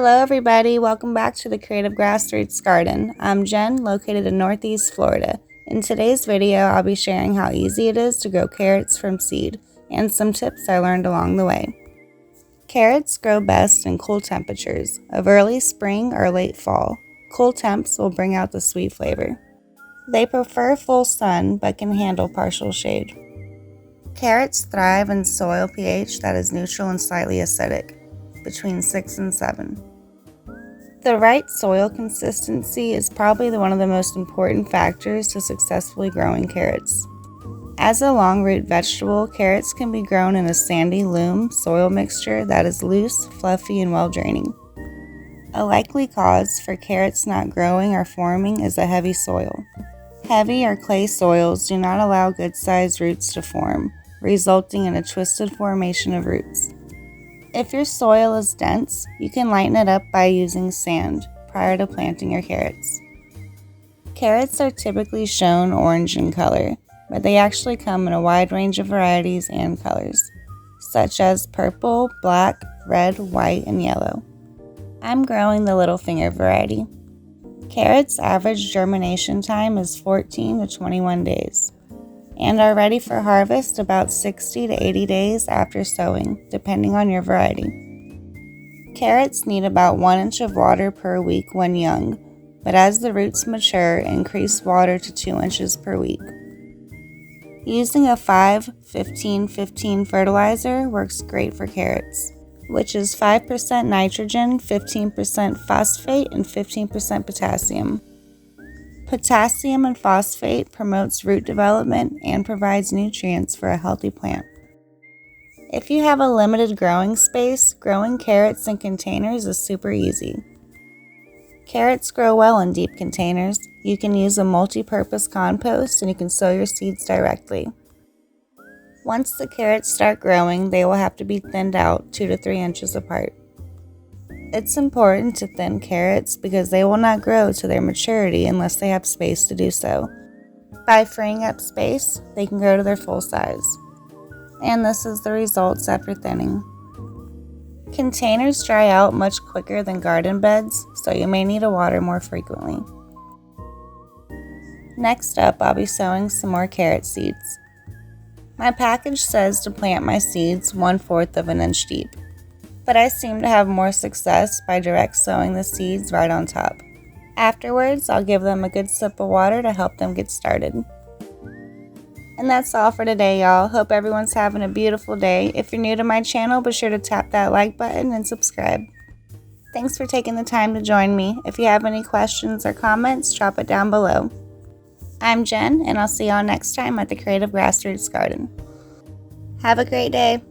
Hello everybody, welcome back to the Creative Grassroots Garden. I'm Jen, located in Northeast Florida. In today's video, I'll be sharing how easy it is to grow carrots from seed, and some tips I learned along the way. Carrots grow best in cool temperatures, of early spring or late fall. Cool temps will bring out the sweet flavor. They prefer full sun, but can handle partial shade. Carrots thrive in soil pH that is neutral and slightly acidic, between 6 and 7. The right soil consistency is probably one of the most important factors to successfully growing carrots. As a long root vegetable, carrots can be grown in a sandy loam soil mixture that is loose, fluffy, and well draining. A likely cause for carrots not growing or forming is a heavy soil. Heavy or clay soils do not allow good-sized roots to form, resulting in a twisted formation of roots. If your soil is dense, you can lighten it up by using sand prior to planting your carrots. Carrots are typically shown orange in color, but they actually come in a wide range of varieties and colors, such as purple, black, red, white, and yellow. I'm growing the little finger variety. Carrots' average germination time is 14 to 21 days. And are ready for harvest about 60 to 80 days after sowing, depending on your variety. Carrots need about 1 inch of water per week when young, but as the roots mature, increase water to 2 inches per week. Using a 5-15-15 fertilizer works great for carrots, which is 5% nitrogen, 15% phosphate, and 15% potassium. Potassium and phosphate promotes root development and provides nutrients for a healthy plant. If you have a limited growing space, growing carrots in containers is super easy. Carrots grow well in deep containers. You can use a multi-purpose compost and you can sow your seeds directly. Once the carrots start growing, they will have to be thinned out 2 to 3 inches apart. It's important to thin carrots because they will not grow to their maturity unless they have space to do so. By freeing up space, they can grow to their full size. And this is the results after thinning. Containers dry out much quicker than garden beds, so you may need to water more frequently. Next up, I'll be sowing some more carrot seeds. My package says to plant my seeds 1/4 of an inch deep, but I seem to have more success by direct sowing the seeds right on top. Afterwards, I'll give them a good sip of water to help them get started. And that's all for today, y'all. Hope everyone's having a beautiful day. If you're new to my channel, be sure to tap that like button and subscribe. Thanks for taking the time to join me. If you have any questions or comments, drop it down below. I'm Jen, and I'll see y'all next time at the Creative Grassroots Garden. Have a great day.